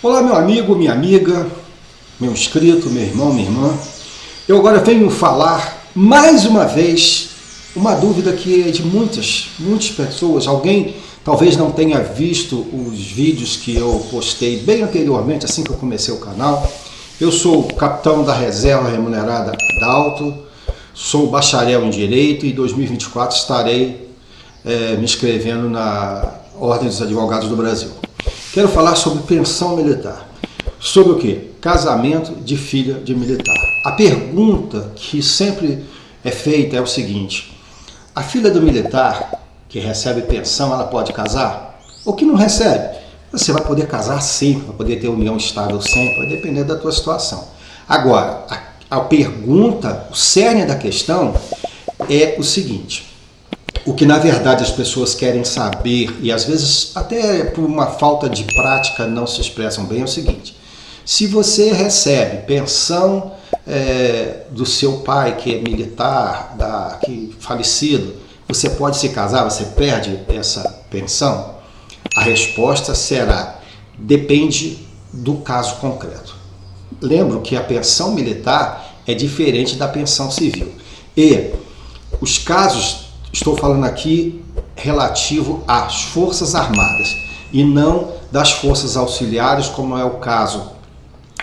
Olá, meu amigo, minha amiga, meu inscrito, meu irmão, minha irmã. Eu agora venho falar mais uma vez uma dúvida que é de muitas pessoas. Alguém talvez não tenha visto os vídeos que eu postei bem anteriormente, assim que eu comecei o canal. Eu sou capitão da reserva remunerada Adalto, sou bacharel em Direito e em 2024 estarei me inscrevendo na Ordem dos Advogados do Brasil. Quero falar sobre pensão militar. Sobre o quê? Casamento de filha de militar. A pergunta que sempre é feita é o seguinte: a filha do militar que recebe pensão, ela pode casar? Ou que não recebe? Você vai poder casar sim, vai poder ter união estável sempre, vai depender da tua situação. Agora, a pergunta, o cerne da questão é o seguinte: o que na verdade as pessoas querem saber, e às vezes até por uma falta de prática não se expressam bem, é o seguinte: se você recebe pensão do seu pai que é militar, que falecido, você pode se casar, você perde essa pensão? A resposta será: depende do caso concreto. Lembro que a pensão militar é diferente da pensão civil. E os casos, estou falando aqui relativo às Forças Armadas e não das Forças Auxiliares, como é o caso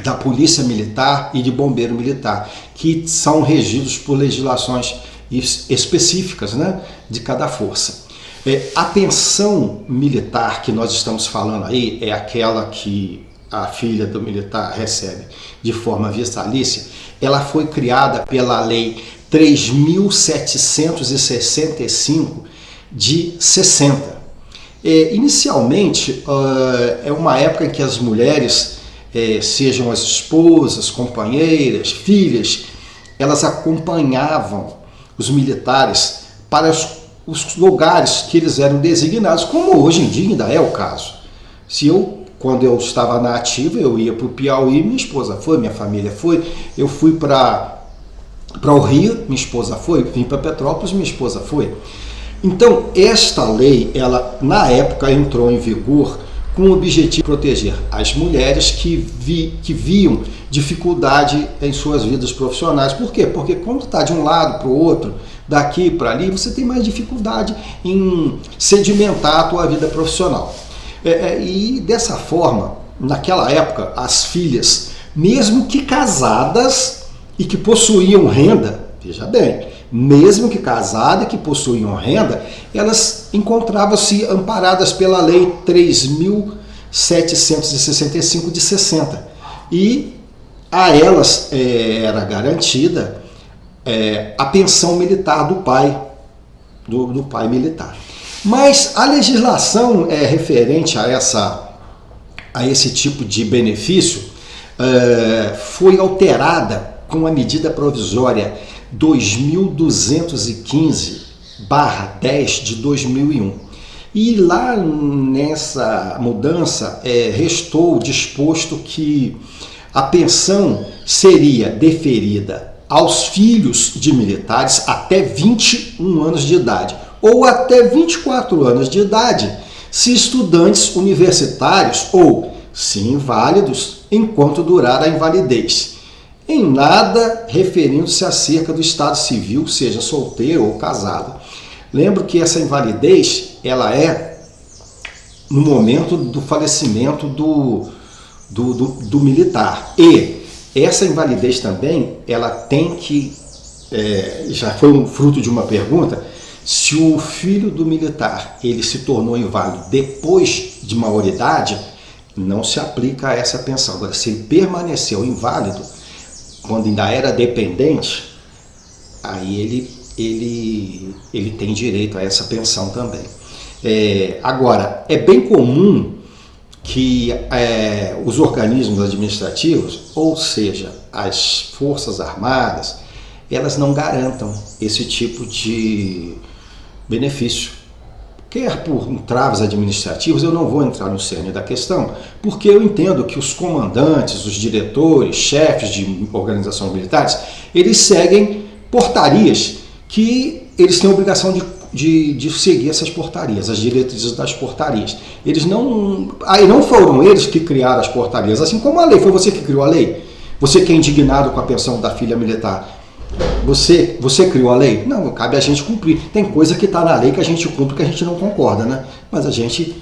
da Polícia Militar e de Bombeiro Militar, que são regidos por legislações específicas, né, de cada força. A pensão militar que nós estamos falando aí é aquela que a filha do militar recebe de forma vitalícia. Ela foi criada pela Lei 3.765 de 60. Inicialmente, é uma época em que as mulheres, sejam as esposas, companheiras, filhas, elas acompanhavam os militares para os lugares que eles eram designados, como hoje em dia ainda é o caso. Quando eu estava na ativa, eu ia para o Piauí, minha esposa foi, minha família foi, eu fui para o Rio, minha esposa foi, vim para Petrópolis, minha esposa foi. Então, esta lei, ela na época entrou em vigor com o objetivo de proteger as mulheres que viam dificuldade em suas vidas profissionais. Por quê? Porque quando está de um lado para o outro, daqui para ali, você tem mais dificuldade em sedimentar a tua vida profissional. E dessa forma, naquela época, as filhas, mesmo que casadas e que possuíam renda, veja bem, mesmo que casadas e que possuíam renda, elas encontravam-se amparadas pela Lei 3.765 de 60. E a elas era garantida a pensão militar do pai, do pai militar. Mas a legislação referente a esse tipo de benefício foi alterada com a medida provisória 2215/10 de 2001. E lá nessa mudança restou disposto que a pensão seria deferida aos filhos de militares até 21 anos de idade, ou até 24 anos de idade, se estudantes universitários ou se inválidos enquanto durar a invalidez. Em nada referindo-se acerca do estado civil, seja solteiro ou casado. Lembro que essa invalidez, ela é no momento do falecimento do militar. E essa invalidez também, ela tem que, já foi um fruto de uma pergunta, se o filho do militar ele se tornou inválido depois de maioridade, não se aplica a essa pensão. Agora, se ele permaneceu inválido quando ainda era dependente, aí ele tem direito a essa pensão também. Agora, é bem comum que os organismos administrativos, ou seja, as Forças Armadas, elas não garantam esse tipo de benefício. Quer por entraves administrativos, eu não vou entrar no cerne da questão, porque eu entendo que os comandantes, os diretores, chefes de organizações militares, eles seguem portarias que eles têm a obrigação de de seguir essas portarias, as diretrizes das portarias. Aí não foram eles que criaram as portarias, assim como a lei. Foi você que criou a lei? Você que é indignado com a pensão da filha militar, você criou a lei? Não, cabe a gente cumprir. Tem coisa que está na lei que a gente cumpre, que a gente não concorda, né? Mas a gente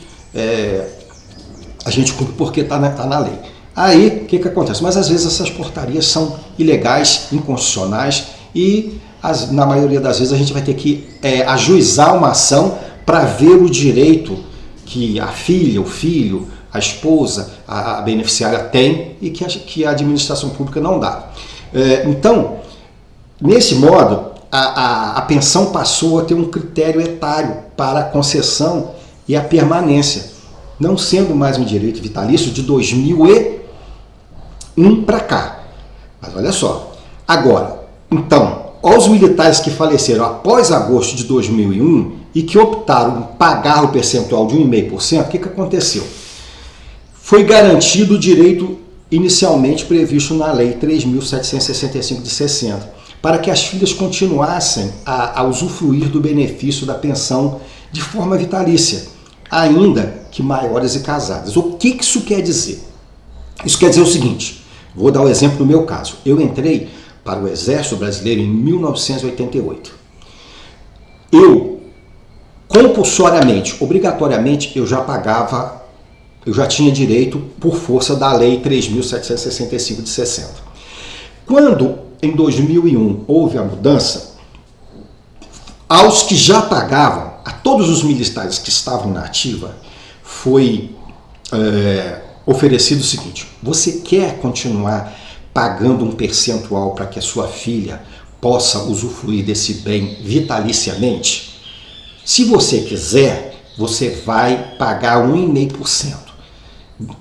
cumpre porque está na lei. Aí, o que acontece? Mas às vezes essas portarias são ilegais, inconstitucionais e na maioria das vezes a gente vai ter que ajuizar uma ação para ver o direito que a filha, o filho, a esposa, a beneficiária tem e que a administração pública não dá. Então, nesse modo, a pensão passou a ter um critério etário para a concessão e a permanência, não sendo mais um direito vitalício de 2001 para cá. Mas olha só, agora, então, aos militares que faleceram após agosto de 2001 e que optaram em pagar o percentual de 1,5%, o que aconteceu? Foi garantido o direito inicialmente previsto na Lei 3.765 de 60, para que as filhas continuassem a usufruir do benefício da pensão de forma vitalícia, ainda que maiores e casadas. O que isso quer dizer? Isso quer dizer o seguinte, vou dar o exemplo do meu caso. Eu entrei para o Exército Brasileiro em 1988. Eu, compulsoriamente, obrigatoriamente, eu já tinha direito por força da Lei 3.765 de 60. Quando, em 2001, houve a mudança, aos que já pagavam, a todos os militares que estavam na ativa, foi oferecido o seguinte: você quer continuar pagando um percentual para que a sua filha possa usufruir desse bem vitaliciamente? Se você quiser, você vai pagar 1,5%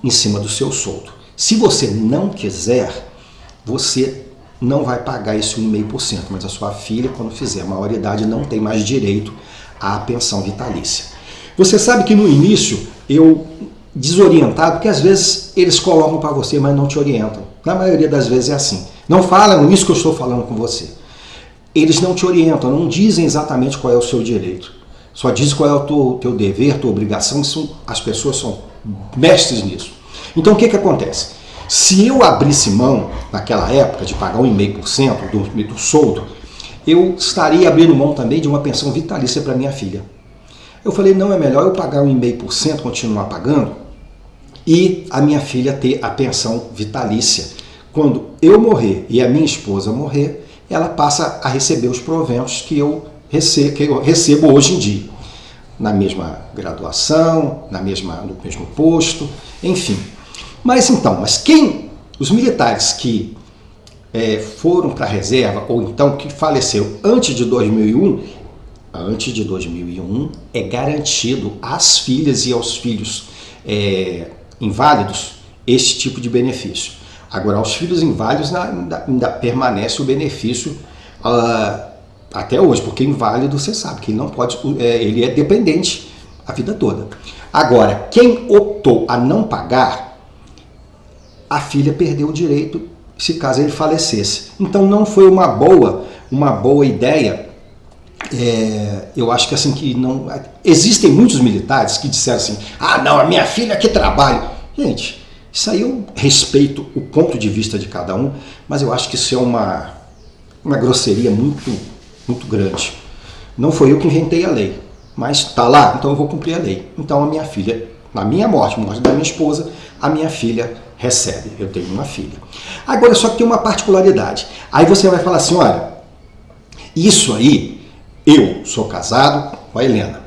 em cima do seu soldo. Se você não quiser, você não vai pagar esse 1,5%, mas a sua filha, quando fizer a maioridade, não tem mais direito à pensão vitalícia. Você sabe que no início eu desorientado, porque às vezes eles colocam para você, mas não te orientam. Na maioria das vezes é assim. Não falam isso que eu estou falando com você. Eles não te orientam, não dizem exatamente qual é o seu direito. Só dizem qual é o teu dever, tua obrigação. As pessoas são mestres nisso. Então o que acontece? Se eu abrisse mão, naquela época, de pagar 1,5% do soldo, eu estaria abrindo mão também de uma pensão vitalícia para minha filha. Eu falei, não, é melhor eu pagar 1,5%, continuar pagando, e a minha filha ter a pensão vitalícia. Quando eu morrer e a minha esposa morrer, ela passa a receber os proventos que eu recebo hoje em dia. Na mesma graduação, no mesmo posto, enfim. Mas os militares que foram para a reserva, ou então que faleceram antes de 2001, é garantido às filhas e aos filhos inválidos esse tipo de benefício. Agora, aos filhos inválidos ainda permanece o benefício até hoje, porque inválido você sabe que ele não pode, ele é dependente a vida toda. Agora, quem optou a não pagar, a filha perdeu o direito se caso ele falecesse. Então não foi uma boa ideia. Eu acho que assim que não existem muitos militares que disseram assim: ah, não, a minha filha que trabalha. Gente, isso aí eu respeito o ponto de vista de cada um, mas eu acho que isso é uma grosseria muito grande. Não foi eu que inventei a lei, mas está lá, então eu vou cumprir a lei. Então a minha filha, na minha morte da minha esposa, a minha filha recebe. Eu tenho uma filha. Agora só que tem uma particularidade. Aí você vai falar assim: olha, isso aí, eu sou casado com a Helena.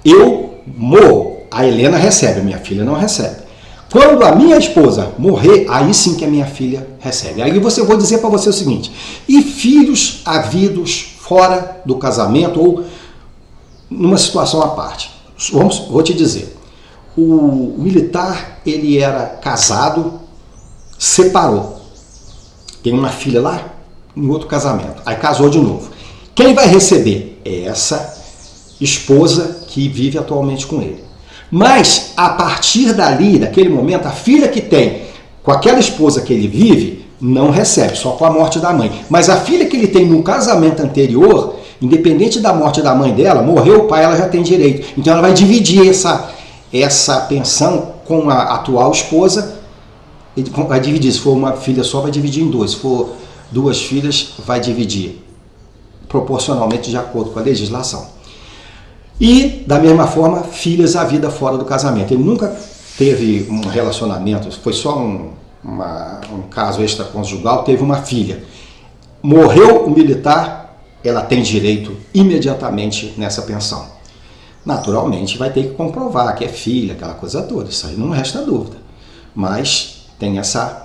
Eu morro, a Helena recebe, a minha filha não recebe. Quando a minha esposa morrer, aí sim que a minha filha recebe. Aí eu vou dizer para você o seguinte: e filhos havidos fora do casamento ou numa situação à parte? Vou te dizer. O militar, ele era casado, separou. Tem uma filha lá, em outro casamento. Aí casou de novo. Quem vai receber? É essa esposa que vive atualmente com ele. Mas, a partir dali, daquele momento, a filha que tem com aquela esposa que ele vive, não recebe, só com a morte da mãe. Mas a filha que ele tem no casamento anterior, Independente da morte da mãe dela, morreu o pai, ela já tem direito. Então ela vai dividir essa pensão com a atual esposa, vai dividir. Se for uma filha só, vai dividir em duas. Se for duas filhas, vai dividir proporcionalmente de acordo com a legislação. E, da mesma forma, filhas a vida fora do casamento. Ele nunca teve um relacionamento, foi só um caso extraconjugal, teve uma filha. Morreu o militar, ela tem direito imediatamente nessa pensão. Naturalmente vai ter que comprovar que é filha, aquela coisa toda, isso aí não resta dúvida. Mas tem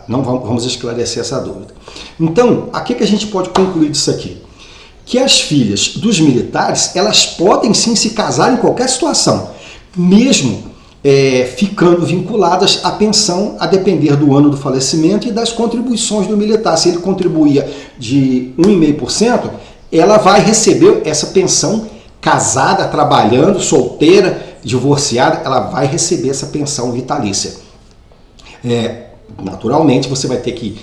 não vamos esclarecer essa dúvida. Então, a que a gente pode concluir disso aqui? Que as filhas dos militares, elas podem sim se casar em qualquer situação, mesmo ficando vinculadas à pensão, a depender do ano do falecimento e das contribuições do militar. Se ele contribuía de 1,5%, ela vai receber essa pensão casada, trabalhando, solteira, divorciada, ela vai receber essa pensão vitalícia. Naturalmente, você vai ter que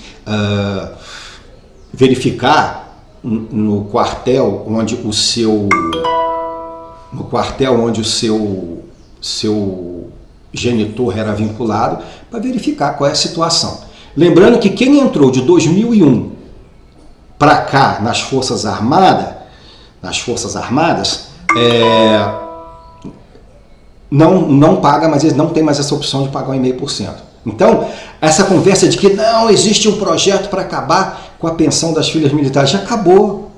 verificar no quartel onde o seu genitor era vinculado, para verificar qual é a situação. Lembrando que quem entrou de 2001 para cá nas Forças Armadas, não paga, mas eles não têm mais essa opção de pagar 1,5%. Então, essa conversa de que não existe um projeto para acabar com a pensão das filhas militares, já acabou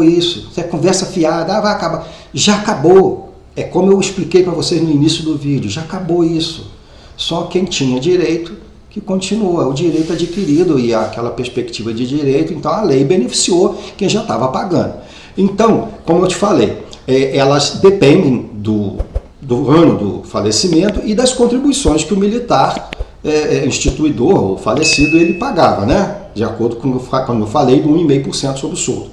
isso. Isso é conversa fiada, vai acabar. Já acabou. É como eu expliquei para vocês no início do vídeo, já acabou isso. Só quem tinha direito que continua, o direito adquirido e aquela perspectiva de direito, então a lei beneficiou quem já estava pagando. Então, como eu te falei, elas dependem do ano do falecimento e das contribuições que o militar instituidor ou falecido ele pagava, né? De acordo com quando eu falei do 1,5% sobre o soldo.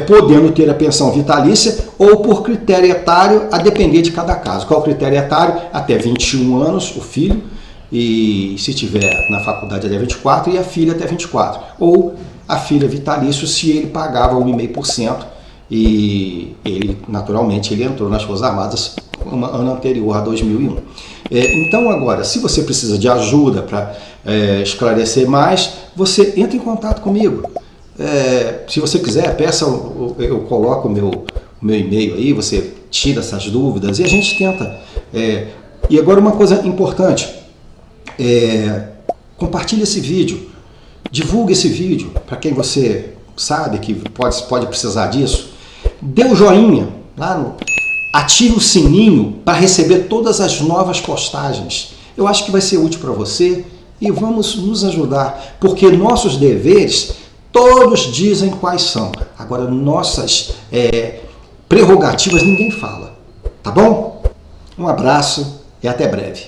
Podendo ter a pensão vitalícia ou por critério etário, a depender de cada caso. Qual o critério etário? Até 21 anos, o filho, e se tiver na faculdade até 24, e a filha até 24. Ou a filha vitalício, se ele pagava 1,5%, e ele, naturalmente, ele entrou nas Forças Armadas no ano anterior a 2001. Então, agora, se você precisa de ajuda para esclarecer mais, você entra em contato comigo. Se você quiser, peça, eu coloco o meu e-mail aí, você tira essas dúvidas e a gente tenta. E agora uma coisa importante, compartilhe esse vídeo, divulgue esse vídeo para quem você sabe que pode precisar disso. Dê o joinha, ative o sininho para receber todas as novas postagens. Eu acho que vai ser útil para você e vamos nos ajudar, porque nossos deveres todos dizem quais são. Agora, nossas prerrogativas ninguém fala. Tá bom? Um abraço e até breve.